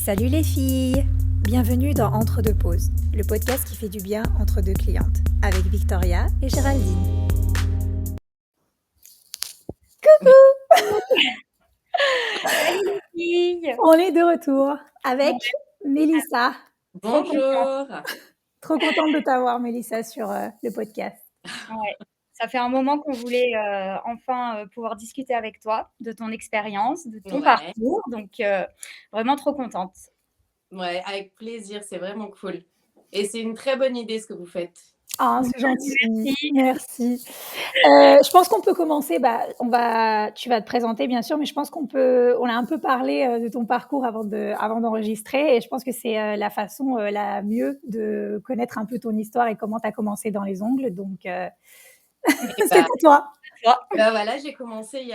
Salut les filles! Bienvenue dans Entre deux pauses, le podcast qui fait du bien entre deux clientes, avec Victoria et Géraldine. Coucou! Salut les filles! On est de retour avec Ouais. Mélissa. Bonjour. Trop contente de t'avoir, Mélissa, sur le podcast. Ouais. Ça fait un moment qu'on voulait enfin pouvoir discuter avec toi de ton expérience, de ton parcours. Donc, vraiment trop contente. Ouais, avec plaisir, c'est vraiment cool. Et c'est une très bonne idée ce que vous faites. Ah, c'est gentil. Merci. Merci. Je pense qu'on peut commencer. Tu vas te présenter, bien sûr, mais je pense on a un peu parlé de ton parcours avant d'enregistrer, et je pense que c'est la façon la mieux de connaître un peu ton histoire et comment tu as commencé dans les ongles. Donc, c'est pour toi. Voilà, j'ai commencé il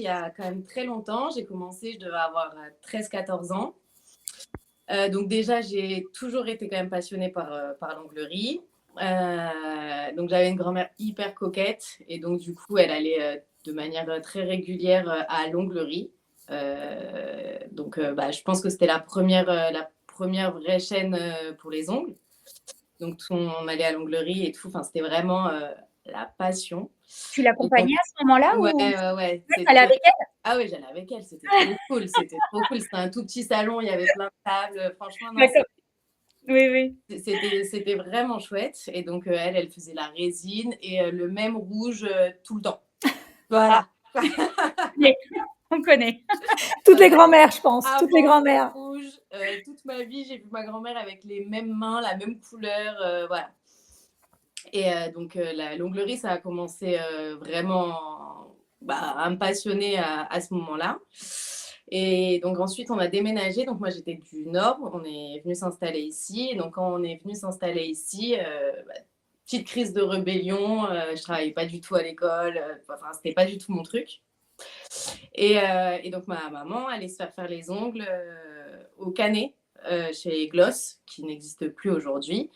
y a quand même très longtemps. J'ai commencé, je devais avoir 13-14 ans. Donc déjà, j'ai toujours été quand même passionnée par l'onglerie. Donc j'avais une grand-mère hyper coquette, et donc du coup elle allait de manière très régulière à l'onglerie. Donc je pense que c'était la première vraie chaîne pour les ongles. Donc on allait à l'onglerie et tout, enfin c'était vraiment la passion. Tu l'accompagnais à ce moment-là? Ouais, ou... ouais. T'allais avec elle? Ah oui, j'allais avec elle, c'était trop cool, c'était trop cool. C'était un tout petit salon, il y avait plein de tables, franchement, non, D'accord. Oui. c'était vraiment chouette. Et donc, elle faisait la résine et le même rouge tout le temps. Voilà. On connaît. Toutes les grand-mères, je pense. Avant, Toutes les grand-mères. rouge, toute ma vie, j'ai vu ma grand-mère avec les mêmes mains, la même couleur, voilà. Et donc, l'onglerie, ça a commencé vraiment à me passionner à ce moment-là. Et donc ensuite, on a déménagé. Donc moi, j'étais du Nord. On est venu s'installer ici. Et donc quand on est venu s'installer ici, petite crise de rébellion. Je travaillais pas du tout à l'école. Enfin, c'était pas du tout mon truc. Et donc ma maman allait se faire les ongles au Canet chez Gloss, qui n'existe plus aujourd'hui.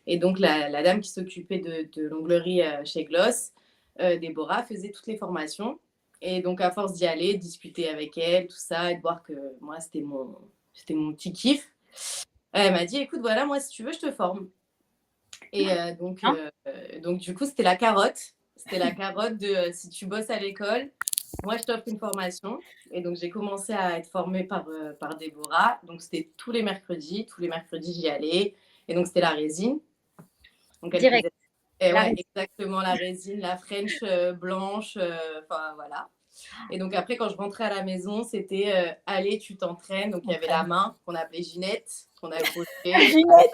Et donc la dame qui s'occupait de l'onglerie chez Gloss, Déborah, faisait toutes les formations. Et donc, à force d'y aller, de discuter avec elle, tout ça, et de voir que moi, c'était mon petit kiff, elle m'a dit, écoute, voilà, moi, si tu veux, je te forme. Et donc, du coup, c'était la carotte. C'était la carotte de si tu bosses à l'école, moi, je t'offre une formation. Et donc, j'ai commencé à être formée par Déborah. Donc, c'était tous les mercredis. Tous les mercredis, j'y allais. Et donc, c'était la résine. Donc, elle Direct. faisait... ouais, exactement, la résine, la French blanche, enfin voilà. Et donc après, quand je rentrais à la maison, c'était allez, tu t'entraînes. Donc il y avait la main qu'on appelait Ginette, qu'on accrochait. Ginette.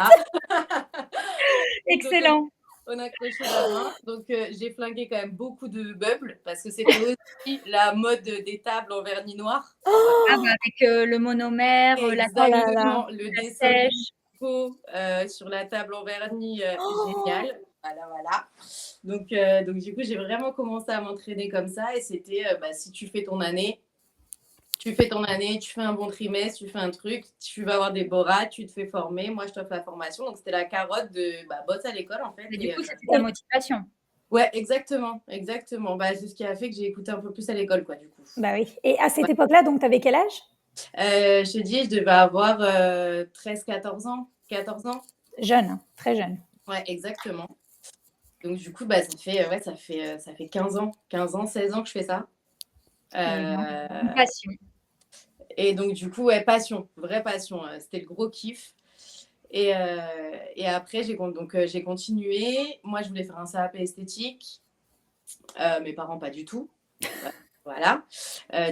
Excellent. On accrochait la main. Donc j'ai flingué quand même beaucoup de meubles parce que c'était aussi la mode des tables en vernis noir. Oh, avec le monomère, exactement, le la dessin sèche. sur la table en vernis, génial. Voilà. Donc du coup, j'ai vraiment commencé à m'entraîner comme ça. Et c'était, si tu fais ton année, tu fais un bon trimestre, tu fais un truc, tu vas avoir des borats, tu te fais former. Moi, je t'offre la formation. Donc, c'était la carotte de bosse à l'école, en fait. Et du coup, c'était ta motivation. Ouais, exactement. C'est ce qui a fait que j'ai écouté un peu plus à l'école, quoi, du coup. Bah oui. Et à cette époque-là, donc, tu avais quel âge? Je te dis, je devais avoir 13-14 ans. 14 ans. Jeune, très jeune. Ouais, exactement. Donc, du coup, ça fait 15 ans, 16 ans que je fais ça. Une passion. Et donc, du coup, ouais, passion, vraie passion. C'était le gros kiff. Et après, j'ai continué. Moi, je voulais faire un CAP esthétique. Mes parents, pas du tout. Voilà.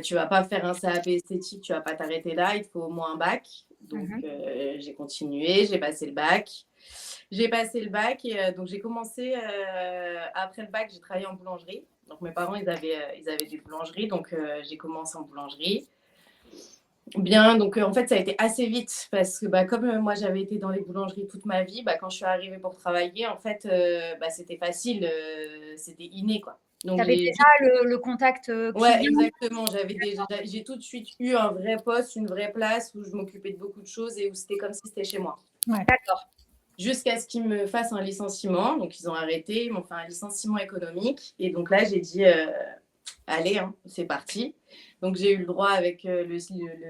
Tu vas pas faire un CAP esthétique, tu vas pas t'arrêter là. Il te faut au moins un bac. Donc, j'ai continué. J'ai passé le bac. Et donc, j'ai commencé, après le bac, j'ai travaillé en boulangerie. Donc, mes parents, ils avaient des boulangeries. Donc, j'ai commencé en boulangerie. Bien, donc en fait, ça a été assez vite parce que comme moi, j'avais été dans les boulangeries toute ma vie, quand je suis arrivée pour travailler, en fait, c'était facile, c'était inné, quoi. Tu avais déjà le contact client. Ouais, exactement. J'ai tout de suite eu un vrai poste, une vraie place où je m'occupais de beaucoup de choses et où c'était comme si c'était chez moi. Ouais. D'accord. Jusqu'à ce qu'ils me fassent un licenciement. Donc, ils ont arrêté, ils m'ont fait un licenciement économique. Et donc là, j'ai dit, allez, hein, c'est parti. Donc, j'ai eu le droit avec le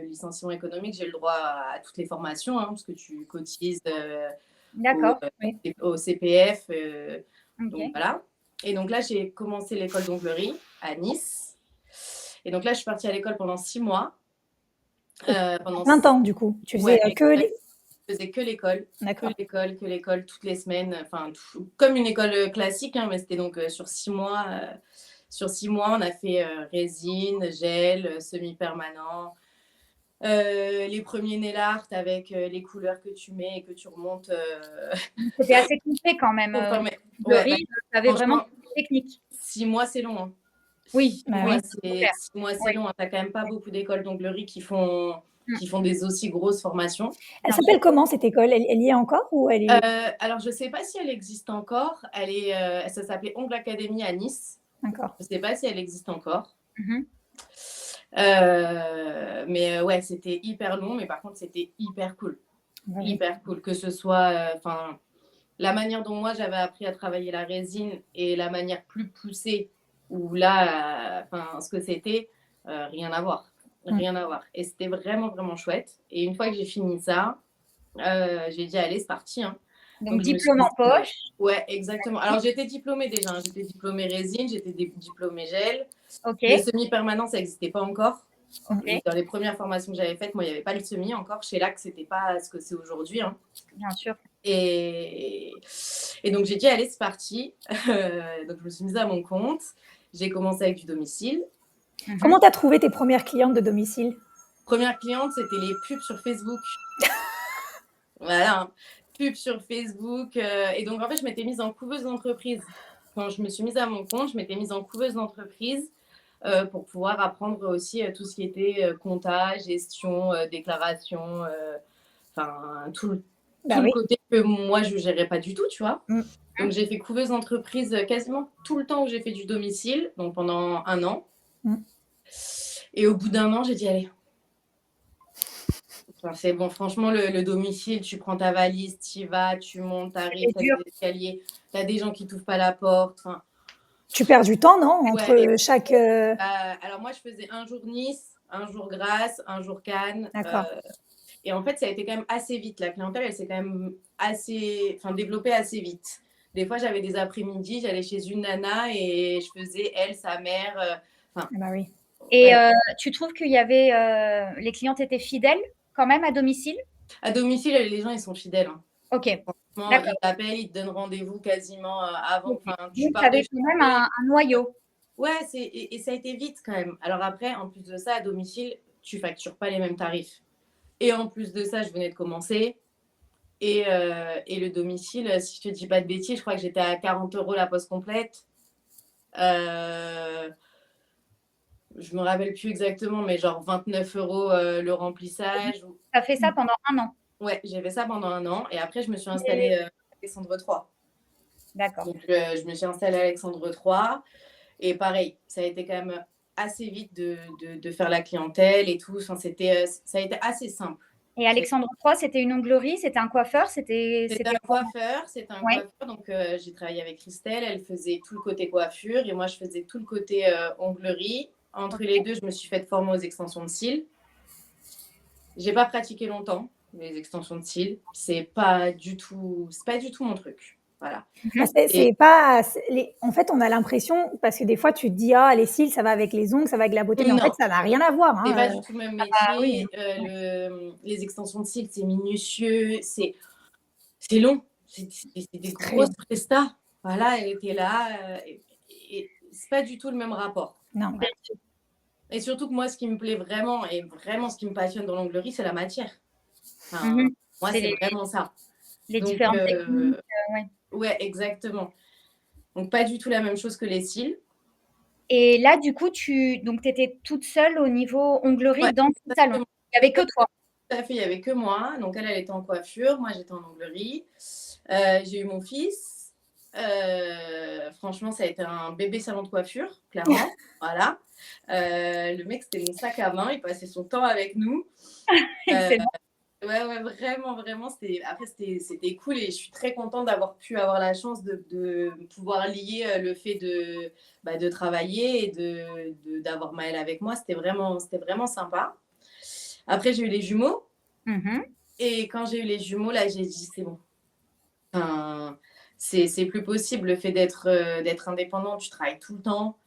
licenciement économique, j'ai eu le droit à toutes les formations, hein, parce que tu cotises D'accord. au CPF. Donc, OK. voilà. Et donc là, j'ai commencé l'école d'onglerie à Nice. Et donc là, je suis partie à l'école pendant 6 mois. Pendant 20 ans, du coup. Tu faisais Ouais, que les... je faisais que l'école, D'accord. que l'école toutes les semaines, enfin comme une école classique, hein, mais c'était donc sur 6 mois. Sur 6 mois, on a fait résine, gel, semi-permanent, les premiers nail art avec les couleurs que tu mets et que tu remontes. C'était assez complet quand même. Pour former. Le Ouais, riz, tu avais vraiment franchement, toutes les techniques. 6 mois, c'est long. Hein. Oui, Bah oui, oui. c'est clair. 6 mois, c'est Oui. long. Hein. Tu n'as quand même pas beaucoup d'écoles d'onglerie qui font des aussi grosses formations. Elle s'appelle comment cette école? Elle y est encore ou elle est... Alors, je ne sais pas si elle existe encore. Ça s'appelait Ongle Academy à Nice. D'accord. Je ne sais pas si elle existe encore. Mhm. Mais ouais, c'était hyper long, mais par contre, c'était hyper cool. Ouais. Hyper cool. Que ce soit la manière dont moi, j'avais appris à travailler la résine et la manière plus poussée, où là, ce que c'était, rien à voir. Rien à voir. Et c'était vraiment, vraiment chouette. Et une fois que j'ai fini ça, j'ai dit, allez, c'est parti. Hein. Donc diplôme en poche. Ouais, exactement. Alors, j'étais diplômée déjà. Hein. J'étais diplômée résine, j'étais diplômée gel. OK. Le semi-permanent, ça n'existait pas encore. OK. Dans les premières formations que j'avais faites, moi, il n'y avait pas le semi encore. Chez LAC, ce n'était pas ce que c'est aujourd'hui. Hein. Bien sûr. Et donc, j'ai dit, allez, c'est parti. Donc, je me suis mise à mon compte. J'ai commencé avec du domicile. Comment tu as trouvé tes premières clientes de domicile? Première cliente, c'était les pubs sur Facebook. Voilà, hein. Pubs sur Facebook. Et donc, en fait, je m'étais mise en couveuse d'entreprise. Quand je me suis mise à mon compte, je m'étais mise en couveuse d'entreprise pour pouvoir apprendre aussi tout ce qui était compta, gestion, déclaration, tout le côté que moi, je ne gérais pas du tout, tu vois. Donc, j'ai fait couveuse d'entreprise quasiment tout le temps où j'ai fait du domicile, donc pendant 1 an. Et au bout d'1 an, j'ai dit, allez. C'est bon, franchement, le domicile, tu prends ta valise, tu y vas, tu montes, tu arrives, tu as des escaliers, tu as des gens qui ne t'ouvrent pas la porte. Tu perds du temps, non? Entre chaque... Alors, moi, je faisais un jour Nice, un jour Grasse, un jour Cannes. D'accord. Et en fait, ça a été quand même assez vite. La clientèle, elle s'est quand même développée assez vite. Des fois, j'avais des après-midi, j'allais chez une nana et je faisais elle, sa mère. Bah oui. Et tu trouves qu'il y avait... les clientes étaient fidèles quand même à domicile? À domicile, les gens, ils sont fidèles. Hein. OK. Franchement, ils t'appellent, ils te donnent rendez-vous quasiment avant. Donc, tu avais quand même un noyau. Ouais, et ça a été vite quand même. Alors après, en plus de ça, à domicile, tu factures pas les mêmes tarifs. Et en plus de ça, je venais de commencer. Et le domicile, si je te dis pas de bêtises, je crois que j'étais à 40 € la poste complète. Je me rappelle plus exactement, mais genre 29 € le remplissage. Tu as fait ça pendant 1 an? Ouais, j'ai fait ça pendant 1 an. Et après, je me suis installée à Alexandre III. D'accord. Donc, je me suis installée à Alexandre III. Et pareil, ça a été quand même assez vite de faire la clientèle et tout. Enfin, ça a été assez simple. Et Alexandre III, c'était une onglerie? C'était un coiffeur? C'était un coiffeur. Coiffeur. Donc, j'ai travaillé avec Christelle. Elle faisait tout le côté coiffure. Et moi, je faisais tout le côté onglerie. Entre les deux, je me suis fait former aux extensions de cils. J'ai pas pratiqué longtemps les extensions de cils. C'est pas du tout mon truc. Voilà. En fait, on a l'impression, parce que des fois, tu te dis, les cils, ça va avec les ongles, ça va avec la beauté, mais en fait, ça n'a rien à voir. Hein. C'est pas du tout le même métier. Les extensions de cils, c'est minutieux, c'est long. C'est des grosses prestats. Voilà, elle était là. Et c'est pas du tout le même rapport. Non. Et surtout que moi, ce qui me plaît vraiment, et vraiment ce qui me passionne dans l'onglerie, c'est la matière. Moi, c'est vraiment ça. Les différentes techniques. Ouais, exactement. Donc, pas du tout la même chose que les cils. Et là, du coup, tu étais toute seule au niveau onglerie dans ce salon. Il n'y avait que toi. Tout à fait, il n'y avait que moi. Donc, elle était en coiffure, moi, j'étais en onglerie. J'ai eu mon fils. Franchement, ça a été un bébé salon de coiffure, clairement. Voilà. Le mec, c'était mon sac à main. Il passait son temps avec nous. Excellent. Ouais, vraiment, vraiment, c'était cool et je suis très contente d'avoir pu avoir la chance de pouvoir lier le fait de travailler et d'avoir Maëlle avec moi. C'était vraiment sympa. Après, j'ai eu les jumeaux et quand j'ai eu les jumeaux, là, j'ai dit, c'est bon. Enfin, c'est plus possible le fait d'être indépendant, tu travailles tout le temps.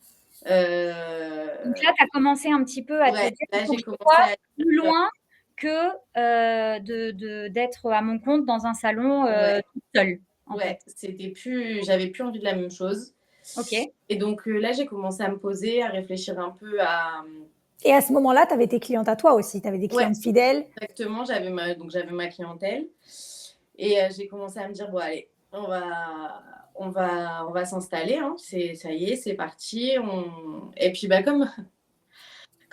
Donc là, tu as commencé un petit peu à te Ouais, dire, là, il faut j'ai que je commencé sois à plus loin que d'être à mon compte dans un salon ouais, toute seule, en ouais, fait. j'avais plus envie de la même chose. Ok. Et donc là, j'ai commencé à me poser, à réfléchir un peu à. Et à ce moment-là, tu avais tes clientes à toi aussi, tu avais des Ouais, clientes fidèles. exactement, j'avais ma clientèle. Et j'ai commencé à me dire, bon, allez, on va s'installer. Hein. Ça y est, c'est parti. Et puis, bah, comme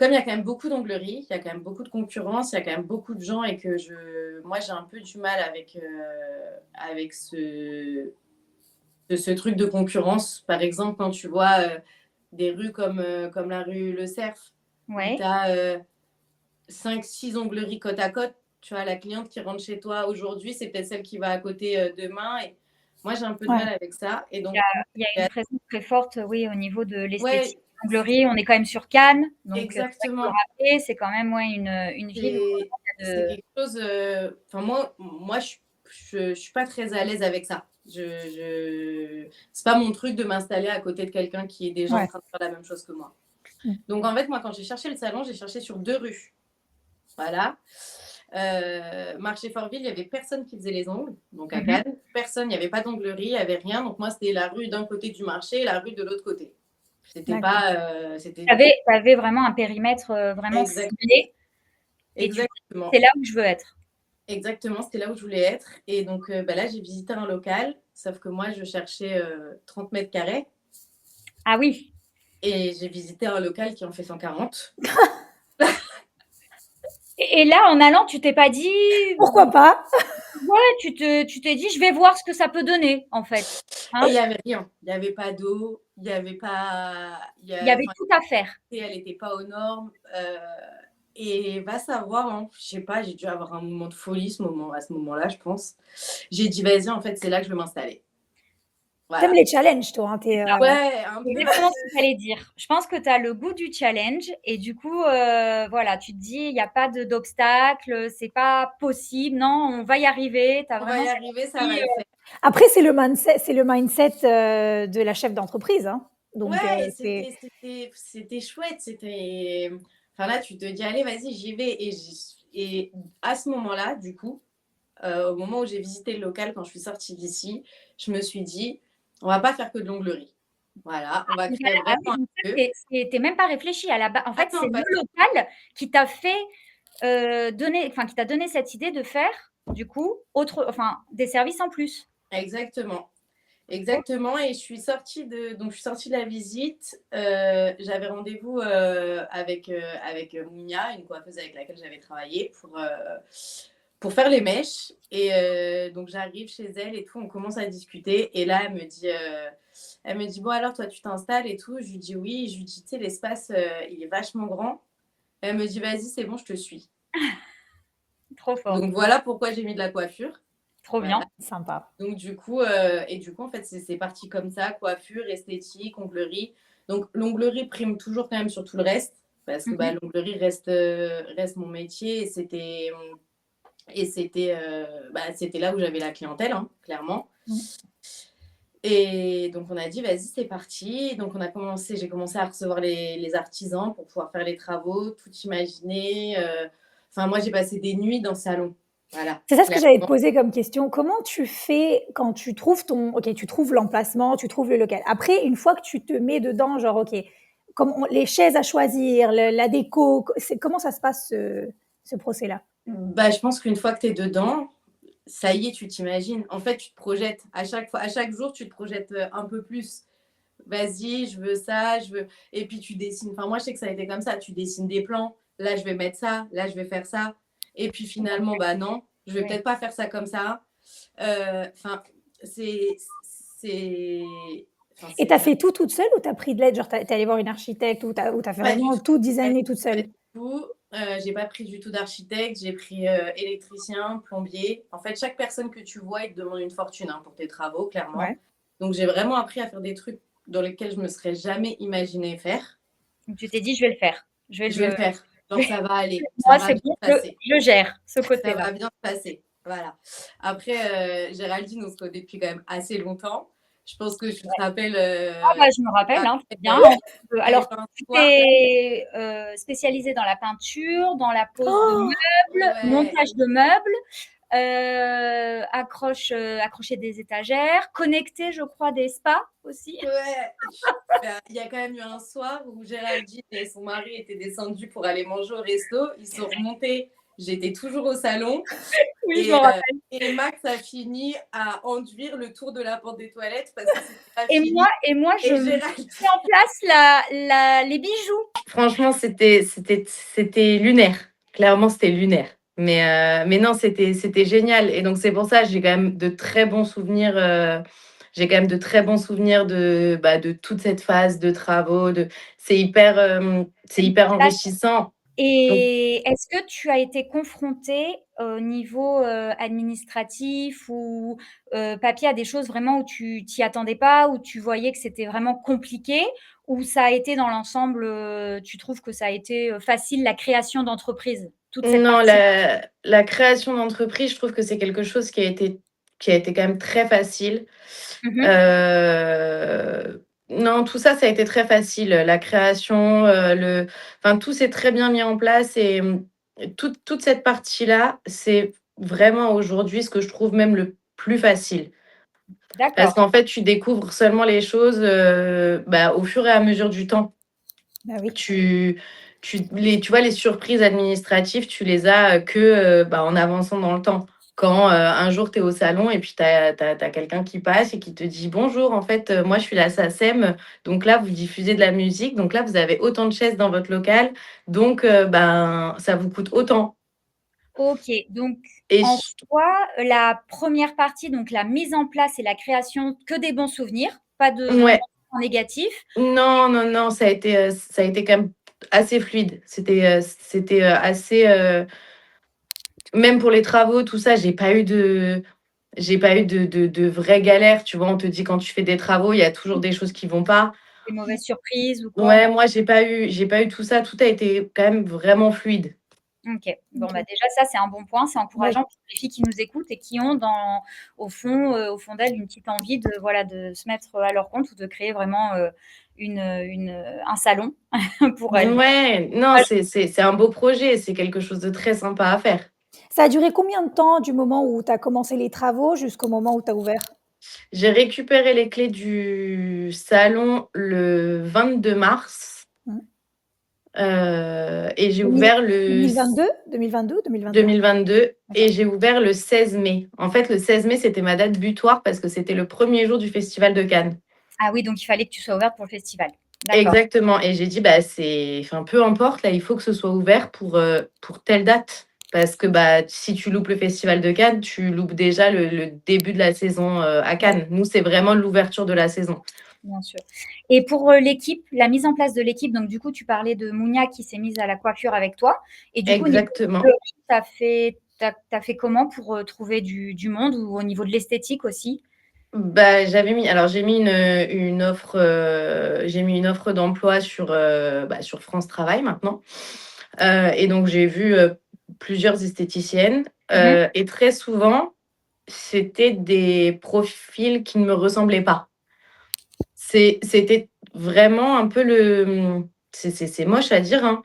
il y a quand même beaucoup d'ongleries, il y a quand même beaucoup de concurrence, il y a quand même beaucoup de gens et que moi, j'ai un peu du mal avec ce truc de concurrence. Par exemple, quand tu vois des rues comme la rue Le Cerf, où tu Ouais. as 5-6 ongleries côte à côte, tu vois, la cliente qui rentre chez toi aujourd'hui, c'est peut-être celle qui va à côté demain. Et moi, j'ai un peu de Ouais. mal avec ça. Et Il y a, donc, il y a une présence très forte, oui, au niveau de l'esthétique. ouais, L'onglerie, on est quand même sur Cannes, donc c'est vrai qu'il faut le exactement. rappeler, c'est quand même une ville où C'est de... quelque chose. Enfin, moi je suis pas très à l'aise avec ça. C'est pas mon truc de m'installer à côté de quelqu'un qui est déjà en Ouais. train de faire la même chose que moi. Mm. Donc, en fait, moi, quand j'ai cherché le salon, j'ai cherché sur 2 rues. Voilà. Marché Fortville, il n'y avait personne qui faisait les ongles. Donc, à Cannes, personne, il n'y avait pas d'onglerie, il n'y avait rien. Donc, moi, c'était la rue d'un côté du marché et la rue de l'autre côté. C'était D'accord. pas. Tu avais vraiment un périmètre vraiment Exact, ciblé, et du coup, exactement. c'est là où je veux être. Exactement, c'était là où je voulais être. Et donc, bah là, j'ai visité un local, sauf que moi, je cherchais 30 mètres carrés. Ah oui. Et j'ai visité un local qui en fait 140. Et là, en allant, tu t'es pas dit, Pourquoi pas? ouais, tu t'es dit, je vais voir ce que ça peut donner, en fait. Et Hein, il n'y avait rien. Il n'y avait pas d'eau, il n'y avait pas. il y avait Enfin, tout à faire. elle n'était pas aux normes. Et va savoir, hein, je sais pas, j'ai dû avoir un moment de folie à ce moment-là, je pense. J'ai dit, vas-y, en fait, c'est là que je veux m'installer. T'aimes Voilà. les challenges, toi. Hein, Ouais, un C'est peu. exactement ce que j'allais dire. Je pense que tu as le goût du challenge et du coup, voilà, tu te dis, il n'y a pas d'obstacle, c'est pas possible, non, on va y arriver. Tu as On va vraiment y cette arriver, ça envie, va le faire. Après, c'est le mindset de la chef d'entreprise. Hein. Donc, Ouais, et c'est. c'était chouette. C'était. Enfin là, tu te dis, allez, vas-y, j'y vais. Et à ce moment-là, du coup, au moment où j'ai visité le local, quand je suis sortie d'ici, je me suis dit, on va pas faire que de l'onglerie. Voilà, on va créer ah vraiment oui, un donc ça, lieu. t'es même pas réfléchi à la base. En Ah fait, c'est non, le pas du local qui t'a fait donner, enfin, qui t'a donné cette idée de faire, du coup, des services en plus. Exactement. Ok. Exactement. Et donc, je suis sortie de la visite. J'avais rendez-vous avec Mounia, une coiffeuse avec laquelle j'avais travaillé pour faire les mèches. Et donc, j'arrive chez elle et tout. On commence à discuter. Et là, elle me dit, bon, alors, toi, tu t'installes et tout. Je lui dis oui. Je lui dis, tu sais, l'espace, il est vachement grand. Elle me dit, vas-y, c'est bon, je te suis. Trop fort, Donc, voilà pourquoi j'ai mis de la coiffure. trop Voilà. bien. Sympa. Donc, du coup, en fait, c'est parti comme ça, coiffure, esthétique, onglerie. Donc, l'onglerie prime toujours quand même sur tout le reste, parce que bah, Mhm. l'onglerie reste mon métier, c'était là où j'avais la clientèle, hein, clairement. Mm. Et donc, on a dit, vas-y, c'est parti. Donc, j'ai commencé à recevoir les artisans pour pouvoir faire les travaux, tout imaginer. Enfin, moi, j'ai passé des nuits dans le salon. Voilà, C'est ça ce que j'allais te clairement. poser comme question. Comment tu fais quand tu trouves tu trouves l'emplacement, tu trouves le local. Après, une fois que tu te mets dedans, genre, ok, les chaises à choisir, la déco, comment ça se passe ce procès-là? Bah, je pense qu'une fois que tu es dedans, ça y est, tu t'imagines. En fait, tu te projettes. À chaque jour, tu te projettes un peu plus. Vas-y, je veux ça, je veux. Et puis tu dessines. Enfin, moi, je sais que ça a été comme ça. Tu dessines des plans. Là, je vais mettre ça. Là, je vais faire ça. Et puis finalement, bah non, je vais Oui. peut-être pas faire ça comme ça. Enfin, c'est. c'est... Enfin, Et c'est tu as fait tout toute seule ou tu as pris de l'aide? Genre, tu es allé voir une architecte ou tu as fait pas du vraiment tout. tout Pas designé du toute pas seule? du tout. J'ai pas pris du tout d'architecte, j'ai pris électricien, plombier. En fait, chaque personne que tu vois, il te demande une fortune pour tes travaux, clairement. Ouais. Donc, j'ai vraiment appris à faire des trucs dans lesquels je me serais jamais imaginé faire. Donc, tu t'es dit, je vais le faire. Je vais Je vais le faire. Genre, ça va aller, ça Moi, va c'est bien bon, se passer. je gère ce Ça côté-là. va bien se passer. Voilà. Après, Géraldine, on se connaît depuis quand même assez longtemps. Je pense que tu te rappelles. Ah bah, je me rappelle, hein, très bien. Alors, tu t'es spécialisée dans la peinture, dans la pose de meubles, montage de meubles, accrocher des étagères, connecter, je crois, des spas aussi. Ouais. Il y a quand même eu un soir où Géraldine et son mari étaient descendus pour aller manger au resto. Ils sont remontés. J'étais toujours au salon. Oui, je me rappelle. Et Max a fini à enduire le tour de la porte des toilettes parce que c'était pas et fini. Moi, je mets en place les bijoux. Franchement, c'était lunaire. Clairement, c'était lunaire. Mais non, c'était génial. Et donc, c'est pour ça, j'ai quand même de très bons souvenirs. J'ai quand même de très bons souvenirs de toute cette phase de travaux. C'est hyper enrichissant. Et est-ce que tu as été confrontée au niveau administratif ou papier à des choses vraiment où tu t'y attendais pas, où tu voyais que c'était vraiment compliqué, ou ça a été dans l'ensemble, tu trouves que ça a été facile, la création d'entreprise, toute cette Non, partie? la création d'entreprise, je trouve que c'est quelque chose qui a été quand même très facile. Non, tout ça, ça a été très facile. La création, enfin, tout s'est très bien mis en place et toute cette partie-là, c'est vraiment aujourd'hui ce que je trouve même le plus facile. Parce D'accord. qu'en fait, tu découvres seulement les choses au fur et à mesure du temps. Bah oui. Tu vois, les surprises administratives, tu les as que en avançant dans le temps. Quand un jour, tu es au salon et puis tu as quelqu'un qui passe et qui te dit: «Bonjour, en fait, moi, je suis la SACEM, donc là, vous diffusez de la musique, donc là, vous avez autant de chaises dans votre local, donc ça vous coûte autant». OK, donc Et en soi, la première partie, donc la mise en place et la création, que des bons souvenirs, pas de ouais. négatif. Non, non, non, ça a été quand même assez fluide. C'était assez, même pour les travaux, tout ça, j'ai pas eu de vraies galères, tu vois? On te dit quand tu fais des travaux, il y a toujours des choses qui vont pas. Des mauvaises surprises ou quoi? Ouais, moi, j'ai pas eu tout ça. Tout a été quand même vraiment fluide. OK. Bon, bah, déjà ça, c'est un bon point, c'est encourageant pour les filles qui nous écoutent et qui ont au fond d'elles une petite envie de, voilà, de se mettre à leur compte ou de créer vraiment, un salon pour elles. Ouais, non, c'est un beau projet, c'est quelque chose de très sympa à faire. Ça a duré combien de temps du moment où tu as commencé les travaux jusqu'au moment où tu as ouvert? J'ai récupéré les clés du salon le 22 mars. Mmh. Et j'ai ouvert le 2022 ou 2021? 2022 et j'ai ouvert le 16 mai. En fait, le 16 mai, c'était ma date butoir parce que c'était le premier jour du festival de Cannes. Ah oui, donc il fallait que tu sois ouverte pour le festival. D'accord. Exactement. Et j'ai dit, enfin, peu importe, là, il faut que ce soit ouvert pour telle date. Parce que si tu loupes le festival de Cannes, tu loupes déjà le début de la saison à Cannes. Nous, c'est vraiment l'ouverture de la saison. Bien sûr. Et pour l'équipe, la mise en place de l'équipe, donc du coup, tu parlais de Mounia qui s'est mise à la coiffure avec toi. Et du coup, Exactement. tu as fait comment pour trouver du monde ou au niveau de l'esthétique aussi? J'ai mis une offre, d'emploi sur France Travail maintenant. Et donc, j'ai vu plusieurs esthéticiennes. Et très souvent, c'était des profils qui ne me ressemblaient pas. C'était vraiment un peu c'est moche à dire, hein,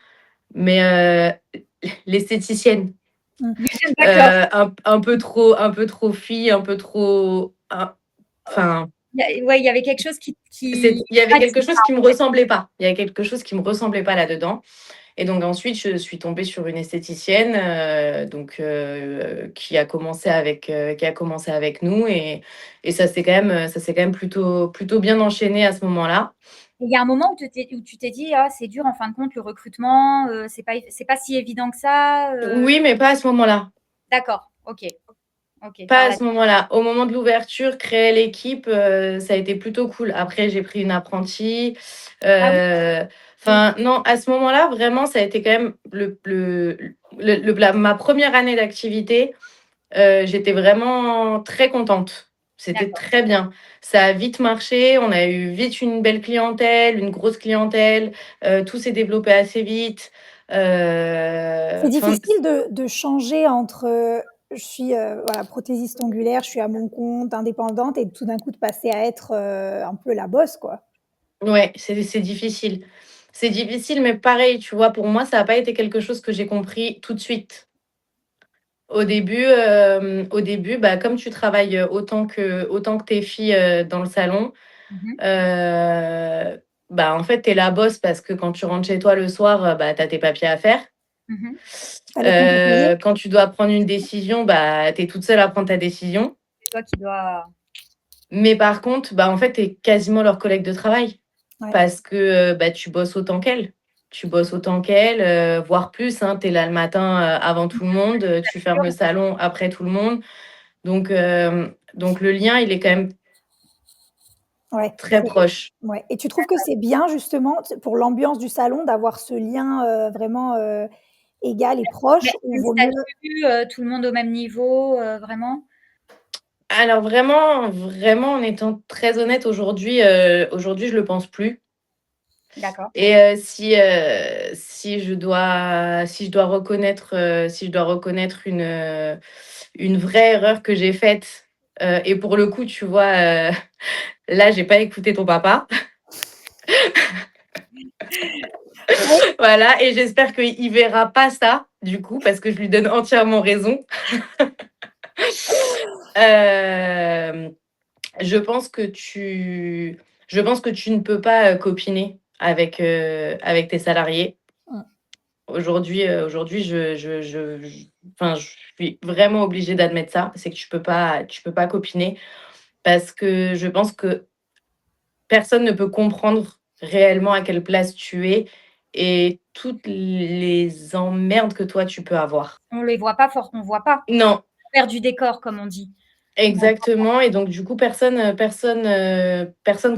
mais l'esthéticienne. D'accord. Un peu trop fille, un peu trop. Enfin. Ouais, il y avait quelque chose qui Il y avait quelque chose qui me ressemblait pas. Il y avait quelque chose qui me ressemblait pas là-dedans. Et donc ensuite, je suis tombée sur une esthéticienne qui a commencé avec nous et ça s'est quand même plutôt bien enchaîné à ce moment-là. Il y a un moment où tu t'es dit, ah, c'est dur en fin de compte le recrutement, c'est pas si évident que ça. Oui, mais pas à ce moment-là. D'accord, ok. Pas à ce moment-là. Au moment de l'ouverture, créer l'équipe, ça a été plutôt cool. Après, j'ai pris une apprentie. Enfin, non, à ce moment-là, vraiment, ça a été quand même ma première année d'activité. J'étais vraiment très contente. C'était D'accord. très bien. Ça a vite marché, on a eu vite une belle clientèle, une grosse clientèle, tout s'est développé assez vite. C'est Enfin, difficile de changer entre, je suis, voilà, prothésiste ongulaire, je suis à mon compte, indépendante et tout d'un coup de passer à être, un peu la boss, quoi. ouais, c'est difficile. C'est difficile, mais pareil, tu vois, pour moi, ça a pas été quelque chose que j'ai compris tout de suite. Au début, bah, comme tu travailles, autant que tes filles, dans le salon, Mmh. bah, en fait, tu es la boss parce que quand tu rentres chez toi le soir, bah, tu as tes papiers à faire. Mmh. Fallait compter. Quand tu dois prendre une décision, bah, tu es toute seule à prendre ta décision. C'est toi qui dois Mais par contre, bah, en fait, tu es quasiment leur collègue de travail Ouais. parce que, bah, tu bosses autant qu'elles. Tu bosses autant qu'elles, voire plus, hein. Tu es là le matin, avant tout le monde, tu fermes le salon après tout le monde. Donc le lien, il est quand même Ouais, très c'est proche. ouais et tu trouves que c'est bien justement pour l'ambiance du salon d'avoir ce lien, vraiment, égal et proche ou même vaut mieux statut, tout le monde au même niveau, vraiment? Alors vraiment, vraiment, en étant très honnête, aujourd'hui, je le pense plus D'accord. et si je dois reconnaître une vraie erreur que j'ai faite, et pour le coup, tu vois, là, j'ai pas écouté ton papa. ouais, Voilà, et j'espère qu'il verra pas ça, du coup, parce que je lui donne entièrement raison. Hem, je pense que tu je pense que tu ne peux pas, copiner avec tes salariés. mmh, Aujourd'hui, enfin, je suis vraiment obligée d'admettre ça, c'est que tu peux pas copiner parce que je pense que personne ne peut comprendre réellement à quelle place tu es et toutes les emmerdes que toi tu peux avoir. On voit pas Non, l'envers du décor comme on dit. exactement, et donc du coup personne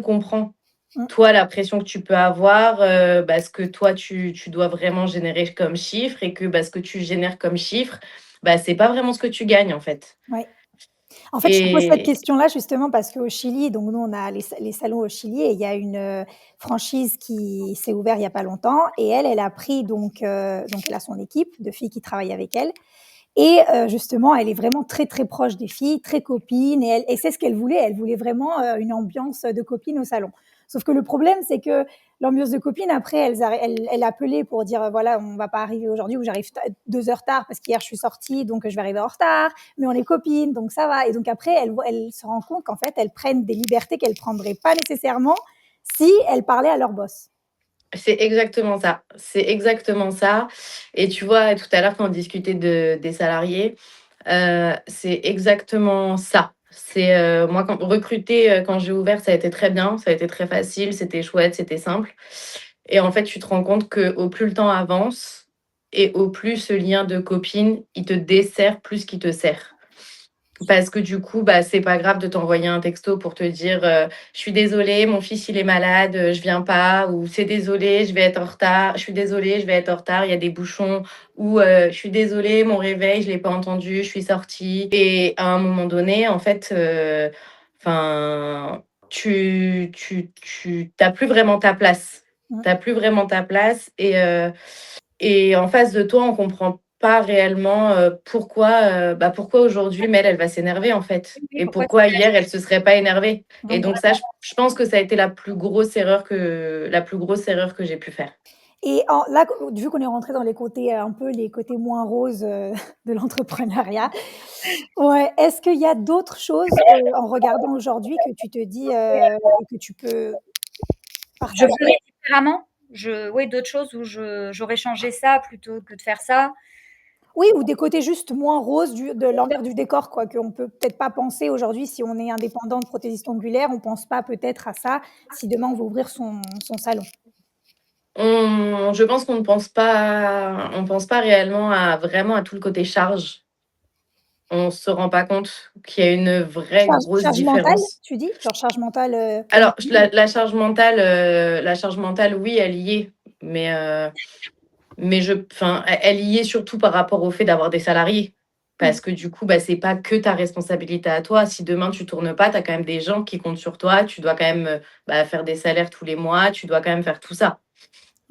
comprend. mmh. Toi, la pression que tu peux avoir, bah, ce que toi tu dois vraiment générer comme chiffre et que, bah, ce que tu génères comme chiffre, bah, c'est pas vraiment ce que tu gagnes, en fait. Ouais. En fait, je te pose cette Et question-là justement parce qu'au Chili, donc nous, on a les salons au Chili et il y a une, franchise qui s'est ouverte il y a pas longtemps et elle a pris donc elle a son équipe de filles qui travaillent avec elle et justement, elle est vraiment très, très proche des filles, très copine et c'est ce qu'elle voulait. Elle voulait vraiment, une ambiance de copine au salon. Sauf que le problème, c'est que l'ambiance de copine après elle appelait pour dire, «Voilà, on va pas arriver aujourd'hui ou j'arrive 2 heures tard parce qu'hier je suis sortie donc je vais arriver en retard, mais on est copines donc ça va» et donc après elle se rend compte qu'en fait, elles prennent des libertés qu'elles prendraient pas nécessairement si elles parlaient à leur boss. c'est exactement ça, c'est exactement ça, et tu vois, tout à l'heure, quand on discutait des salariés, c'est exactement ça. C'est, moi, quand recruter, quand j'ai ouvert, ça a été très bien, ça a été très facile, c'était chouette, c'était simple, et en fait, tu te rends compte qu'au plus le temps avance et au plus ce lien de copine, il te dessert plus qu'il te sert. Parce que du coup, bah, c'est pas grave de t'envoyer un texto pour te dire, «Je suis désolée, mon fils, il est malade, je viens pas», ou «C'est désolé, je vais être en retard. Je suis désolée, je vais être en retard, il y a des bouchons», ou «Je suis désolée, mon réveil, je l'ai pas entendu, je suis sortie». Et à un moment donné, en fait, enfin, tu tu plus vraiment ta place. Mmh. Tu plus vraiment ta place, et en face de toi, on comprend pas réellement, pourquoi aujourd'hui Mel, elle va s'énerver, en fait, Oui, et pourquoi pourquoi hier elle se serait pas énervée, et Donc donc ça, je pense que ça a été la plus grosse erreur que j'ai pu faire. et en là, vu qu'on est rentré dans les côtés, un peu les côtés moins roses, de l'entrepreneuriat, ouais, est-ce qu'il y a d'autres choses, en regardant aujourd'hui que tu te dis, et que tu peux je partager? ferais différemment? Oui, d'autres choses où j'aurais changé ça plutôt que de faire ça. Oui, ou des côtés juste moins roses de l'envers du décor quoi, qu'on peut peut-être pas penser aujourd'hui si on est indépendante prothésiste ongulaire, on pense pas peut-être à ça si demain on veut ouvrir son salon. Je pense qu'on ne pense pas réellement à tout le côté charge. On se rend pas compte qu'il y a une vraie grosse Charge mentale, différence. tu dis? Genre charge mentale, Alors, cognitive? la charge mentale, oui, elle y est. Mais elle y est surtout par rapport au fait d'avoir des salariés. Parce que du coup, c'est pas que ta responsabilité à toi. Si demain tu tournes pas, tu as quand même des gens qui comptent sur toi. Tu dois quand même faire des salaires tous les mois. Tu dois quand même faire tout ça.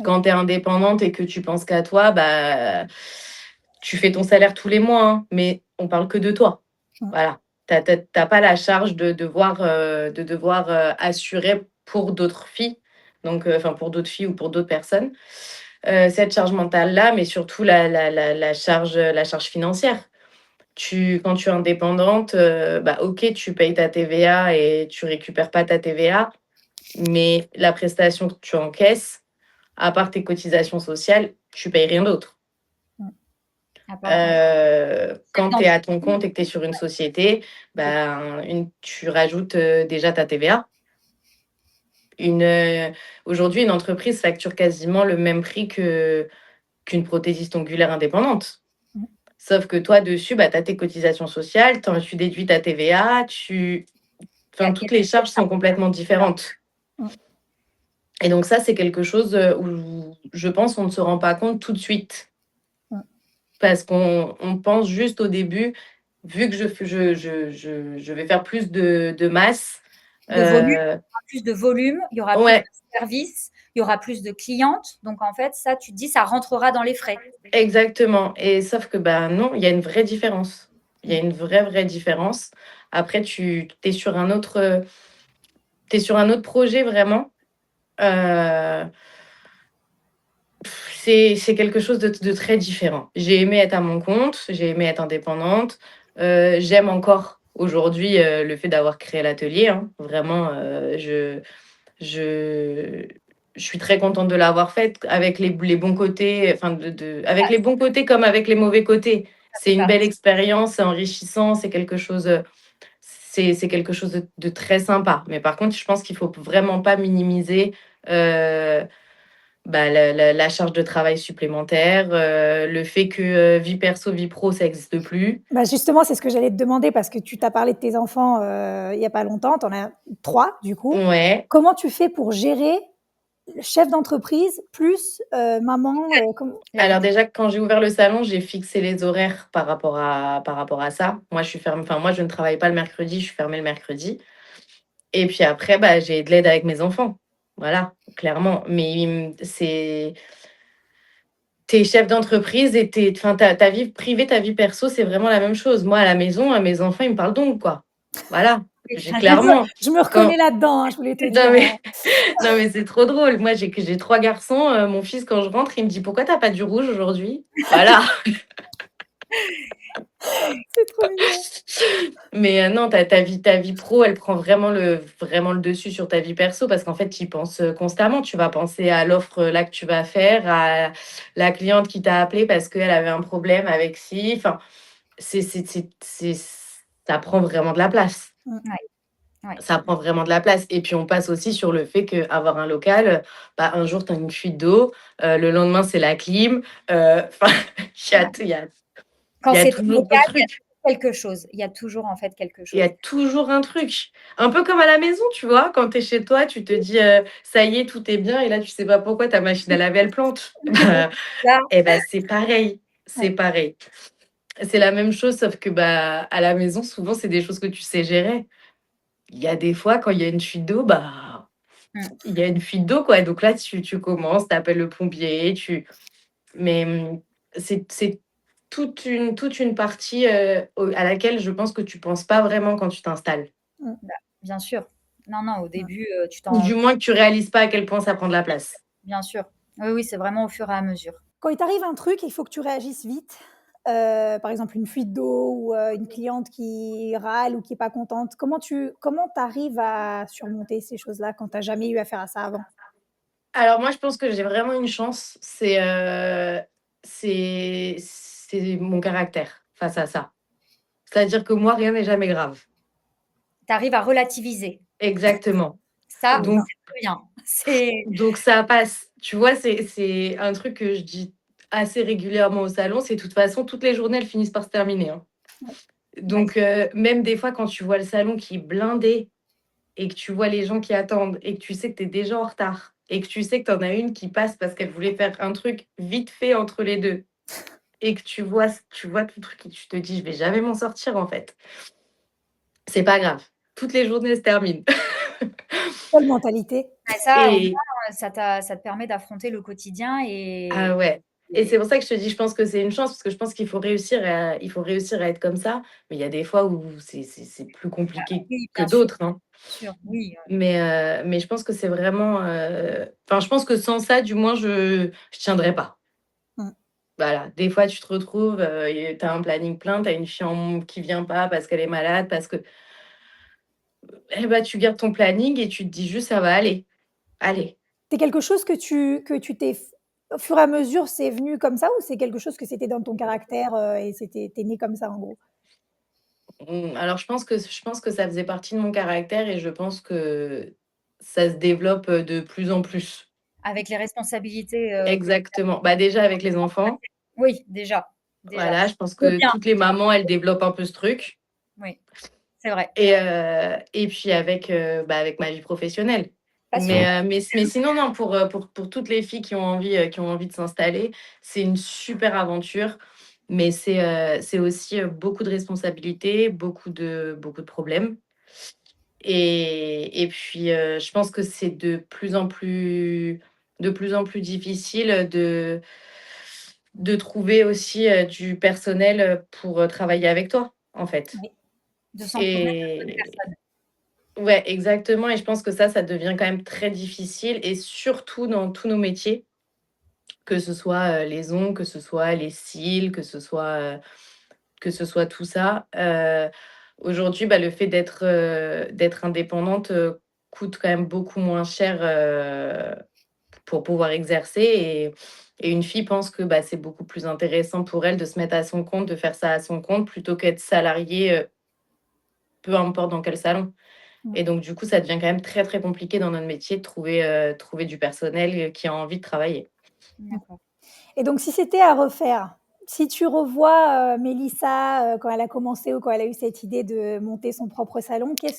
Quand tu es indépendante et que tu penses qu'à toi, tu fais ton salaire tous les mois, hein, mais on parle que de toi. Voilà. T'as pas la charge de devoir assurer pour d'autres filles, donc pour d'autres filles ou pour d'autres personnes, cette charge mentale-là, mais surtout la charge financière. Quand tu es indépendante, ok, tu payes ta TVA et tu récupères pas ta TVA, mais la prestation que tu encaisses, à part tes cotisations sociales, tu payes rien d'autre. Quand tu es à ton compte et que tu es sur une société, tu rajoutes déjà ta TVA. Aujourd'hui, une entreprise facture quasiment le même prix qu'une prothésiste ongulaire indépendante. Sauf que toi, dessus, tu as tes cotisations sociales, tu déduis ta TVA, toutes les charges sont complètement différentes. Et donc ça, c'est quelque chose où je pense qu'on ne se rend pas compte tout de suite. Parce qu'on pense juste au début, vu que je vais faire plus de masse. De volume, il y aura plus de volume, il y aura plus de services, il y aura plus de clientes. Donc, en fait, ça, tu te dis, ça rentrera dans les frais. Exactement. Et sauf que, non, il y a une vraie différence. Il y a une vraie différence. Après, tu es sur un autre projet, vraiment. C'est quelque chose de très différent. J'ai aimé être à mon compte, j'ai aimé être indépendante. J'aime encore aujourd'hui le fait d'avoir créé l'atelier, hein. Vraiment, je suis très contente de l'avoir faite avec les bons côtés, avec les bons côtés comme avec les mauvais côtés. C'est une belle expérience, c'est enrichissant, c'est quelque chose de très sympa. Mais par contre, je pense qu'il faut vraiment pas minimiser la charge de travail supplémentaire, le fait que vie perso, vie pro, ça n'existe plus. Justement, c'est ce que j'allais te demander parce que tu t'as parlé de tes enfants il n'y a pas longtemps. Tu en as 3, du coup. Ouais. Comment tu fais pour gérer le chef d'entreprise plus maman Alors déjà, quand j'ai ouvert le salon, j'ai fixé les horaires par rapport à ça. Moi, je ne travaille pas le mercredi, je suis fermée le mercredi. Et puis après, j'ai de l'aide avec mes enfants. Voilà, clairement. Mais t'es chef d'entreprise et ta vie privée, ta vie perso, c'est vraiment la même chose. Moi, à la maison, mes enfants, ils me parlent donc, quoi. Voilà, clairement. Je me reconnais là-dedans, hein, je voulais te dire. Non, mais c'est trop drôle. Moi, j'ai 3 garçons. Mon fils, quand je rentre, il me dit « Pourquoi t'as pas du rouge aujourd'hui ?» Voilà. C'est trop mignon. Mais non, ta vie pro, elle prend vraiment le dessus sur ta vie perso parce qu'en fait, tu y penses constamment. Tu vas penser à l'offre là que tu vas faire, à la cliente qui t'a appelé parce qu'elle avait un problème avec ci. Enfin, ça prend vraiment de la place. Ouais. Ça prend vraiment de la place. Et puis, on passe aussi sur le fait qu'avoir un local, un jour, tu as une fuite d'eau, le lendemain, c'est la clim. Il y a Quand c'est toujours local, des trucs. Quelque chose. Il y a toujours, en fait, quelque chose. Il y a toujours un truc. Un peu comme à la maison, tu vois. Quand tu es chez toi, tu te dis ça y est, tout est bien. Et là, tu sais pas pourquoi ta machine à laver, elle plante. C'est pareil. C'est pareil. C'est la même chose, sauf que à la maison, souvent, c'est des choses que tu sais gérer. Il y a des fois, quand il y a une fuite d'eau, il y a une fuite d'eau, quoi. Donc là, tu commences, tu appelles le pompier. Mais c'est toute une partie à laquelle je pense que tu ne penses pas vraiment quand tu t'installes. Bien sûr. Non, au début, Ou du moins que tu ne réalises pas à quel point ça prend de la place. Bien sûr. Oui, c'est vraiment au fur et à mesure. Quand il t'arrive un truc, il faut que tu réagisses vite. Par exemple, une fuite d'eau ou une cliente qui râle ou qui n'est pas contente. Comment tu arrives à surmonter ces choses-là quand tu n'as jamais eu affaire à ça avant? Alors moi, je pense que j'ai vraiment une chance. C'est mon caractère face à ça. C'est-à-dire que moi, rien n'est jamais grave. Tu arrives à relativiser. Exactement. Ça, c'est bien. Donc ça passe. Tu vois, c'est un truc que je dis assez régulièrement au salon. C'est de toute façon, toutes les journées, elles finissent par se terminer, hein. Donc même des fois, quand tu vois le salon qui est blindé et que tu vois les gens qui attendent et que tu sais que tu es déjà en retard et que tu sais que tu en as une qui passe parce qu'elle voulait faire un truc vite fait entre les 2 et que tu vois ton truc et tu te dis: «Je vais jamais m'en sortir en fait». C'est pas grave, toutes les journées se terminent. Quelle mentalité! Et ça, au moins, Et ça te permet d'affronter le quotidien ah ouais, et c'est pour ça que je te dis, je pense que c'est une chance parce que je pense qu'il faut réussir à être comme ça, mais il y a des fois où c'est plus compliqué oui, que bien sûr, d'autres, hein. bien sûr, oui, Mais je pense que c'est vraiment, enfin, je pense que sans ça, du moins, je tiendrais pas. Mmh. Voilà, des fois, tu te retrouves, et tu as un planning plein, tu as une fille qui vient pas parce qu'elle est malade, parce que eh bah, tu gardes ton planning et tu te dis juste: «Ça va aller, allez». C'est quelque chose que tu t'es au fur et à mesure, c'est venu comme ça ou c'est quelque chose que c'était dans ton caractère, et tu né comme ça, en gros? Alors je pense que ça faisait partie de mon caractère et je pense que ça se développe, de plus en plus. avec les responsabilités, que Exactement. Bah, déjà avec les enfants, oui, déjà. voilà, je pense C'est que bien, toutes les mamans, elles développent un peu ce truc. oui, c'est vrai. Et puis avec ma vie professionnelle. Passionnant. Mais sinon, non, pour toutes les filles qui ont envie de s'installer, c'est une super aventure, mais c'est aussi, beaucoup de responsabilités, beaucoup de problèmes et puis, je pense que c'est de plus en plus difficile de trouver aussi, du personnel, pour, travailler avec toi, en fait. Oui. De s'entourer de bonnes Et personnes. ouais, exactement, et je pense que ça devient quand même très difficile et surtout dans tous nos métiers, que ce soit, les ongles, que ce soit les cils, que ce soit tout ça. Aujourd'hui, bah, le fait d'être indépendante, coûte quand même beaucoup moins cher, pour pouvoir exercer et une fille pense que, bah, c'est beaucoup plus intéressant pour elle de se mettre à son compte, de faire ça à son compte plutôt qu'être salariée, peu importe dans quel salon. Mmh. Et donc du coup, ça devient quand même très, très compliqué dans notre métier de trouver du personnel, qui a envie de travailler. D'accord. Et donc si c'était à refaire, si tu revois, Mélissa, quand elle a commencé ou quand elle a eu cette idée de monter son propre salon, Conseillerais?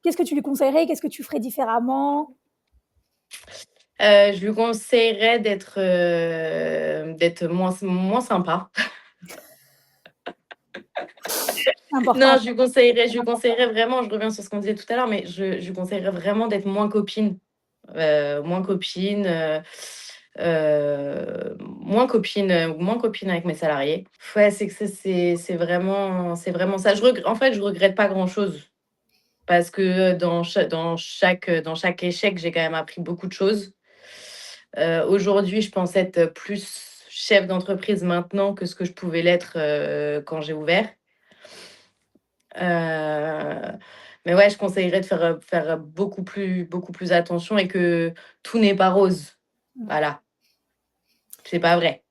qu'est-ce que tu lui conseillerais? Qu'est-ce que tu ferais différemment? Je lui conseillerais d'être moins sympa. C'est important, Non, ça. je lui conseillerais vraiment, je reviens sur ce qu'on disait tout à l'heure, mais je lui conseillerais vraiment d'être moins copine, moins copine avec mes salariés. Ouais, c'est que c'est vraiment ça. En fait, je regrette pas grand-chose parce que dans chaque échec, j'ai quand même appris beaucoup de choses. Aujourd'hui, je pense être plus chef d'entreprise maintenant que ce que je pouvais l'être, quand j'ai ouvert. Heu, mais ouais, je conseillerais de faire beaucoup plus attention et que tout n'est pas rose. Mmh. Voilà, c'est pas vrai.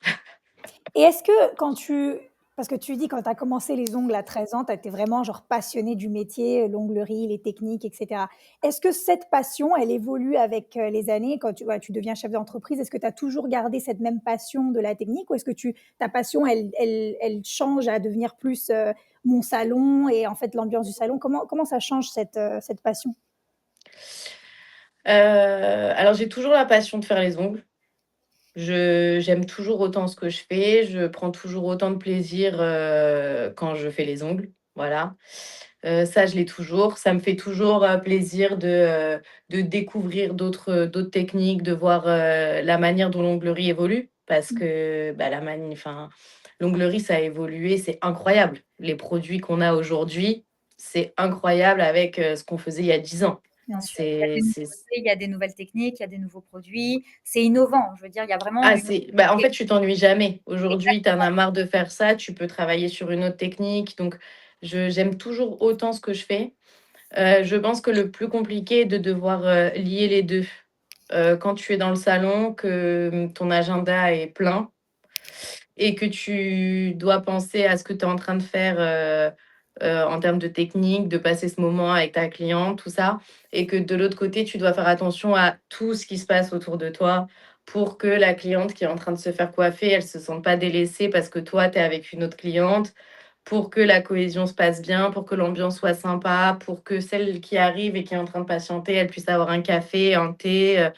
Et est-ce que parce que tu dis quand tu as commencé les ongles à 13 ans, tu étais vraiment genre passionnée du métier, l'onglerie, les techniques et cetera. Est-ce que cette passion, elle évolue avec, les années quand tu deviens chef d'entreprise? Est-ce que tu as toujours gardé cette même passion de la technique ou est-ce que ta passion, elle change à devenir plus, mon salon et en fait l'ambiance du salon? Comment ça change cette passion? Alors j'ai toujours la passion de faire les ongles. J'aime toujours autant ce que je fais, je prends toujours autant de plaisir, quand je fais les ongles, voilà. Ça, je l'ai toujours. Ça me fait toujours, plaisir de découvrir d'autres techniques, de voir, la manière dont l'onglerie évolue parce Mmh. que, bah, l'onglerie, ça a évolué, c'est incroyable. Les produits qu'on a aujourd'hui, c'est incroyable avec, ce qu'on faisait il y a 10 ans. Bien sûr. Il y a C'est des c'est nouveautés, il y a des nouvelles techniques, il y a des nouveaux produits. C'est innovant, je veux dire, il y a vraiment Ah, une en fait, tu t'ennuies jamais. Aujourd'hui, tu en as exactement. marre de faire ça, tu peux travailler sur une autre technique. Donc, j'aime toujours autant ce que je fais. Je pense que le plus compliqué est de devoir, lier les 2. Quand tu es dans le salon, que, ton agenda est plein et que tu dois penser à ce que tu es en train de faire, en termes de technique, de passer ce moment avec ta cliente, tout ça et que de l'autre côté, tu dois faire attention à tout ce qui se passe autour de toi pour que la cliente qui est en train de se faire coiffer, elle se sente pas délaissée parce que toi, tu es avec une autre cliente, pour que la cohésion se passe bien, pour que l'ambiance soit sympa, pour que celle qui arrive et qui est en train de patienter, elle puisse avoir un café, un thé.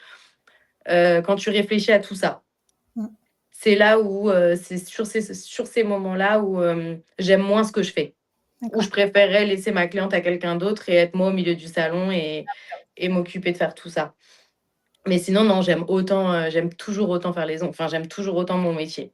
Quand tu réfléchis à tout ça, Mmh. c'est là où c'est sur ces moments-là où j'aime moins ce que je fais. Où D'accord. je préférerais laisser ma cliente à quelqu'un d'autre et être moi au milieu du salon et m'occuper de faire tout ça. Mais sinon, non, j'aime toujours autant faire j'aime toujours autant mon métier.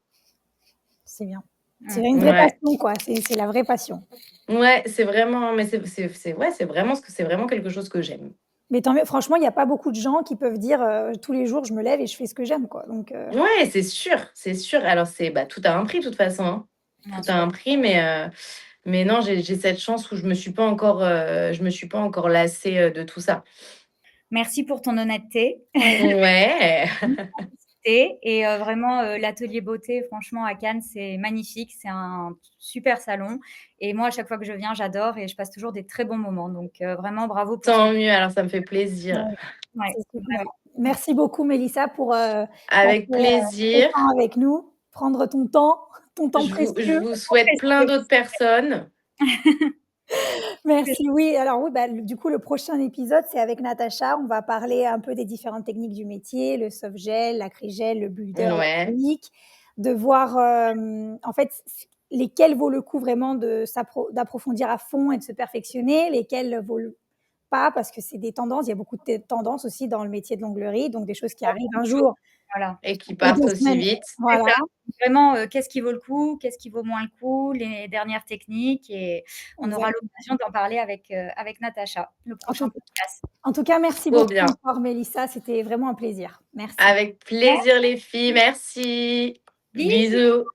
C'est bien. Mmh. C'est une vraie Ouais. passion, quoi. C'est la vraie passion. Ouais, c'est vraiment mais c'est vraiment quelque chose que j'aime. Mais tant mieux. Franchement, il y a pas beaucoup de gens qui peuvent dire, «Tous les jours, je me lève et je fais ce que j'aime», quoi. Donc Ouais, c'est sûr, c'est sûr. Alors tout a un prix de toute façon, hein. Bien Tout a sûr. un prix, mais non, j'ai cette chance où je me suis pas encore lassée, de tout ça. Merci pour ton honnêteté. Ouais. Et vraiment, l'atelier beauté, franchement, à Cannes, c'est magnifique. C'est un super salon et moi, à chaque fois que je viens, j'adore et je passe toujours des très bons moments. Donc vraiment bravo pour ce Tant mieux, alors ça me fait plaisir. ouais, ouais, c'est super. vraiment. Merci beaucoup Mélissa pour, passer, Avec ce plaisir. temps avec nous, prendre ton temps Je précieux. vous souhaite plein d'autres personnes. Merci, oui. Alors oui, bah, du coup, le prochain épisode, c'est avec Natacha. On va parler un peu des différentes techniques du métier, le soft gel, l'acrygel, le builder, la Ouais, tonique, de voir en fait lesquels vaut le coup vraiment d'approfondir à fond et de se perfectionner, lesquels vaut pas parce que c'est des tendances. Il y a beaucoup de tendances aussi dans le métier de l'onglerie, donc des choses qui arrivent un jour Voilà. et qui ou partent 2 aussi semaines. vite. C'est Voilà, ça. Vraiment, qu'est-ce qui vaut le coup? Qu'est-ce qui vaut moins le coup? Les dernières techniques et on aura exact. l'occasion d'en parler avec Natacha, le En prochain tout podcast. en tout cas, merci Trop beaucoup bien. encore Mélissa, c'était vraiment un plaisir. Merci. Avec plaisir les filles, merci. Bisous. Bisous.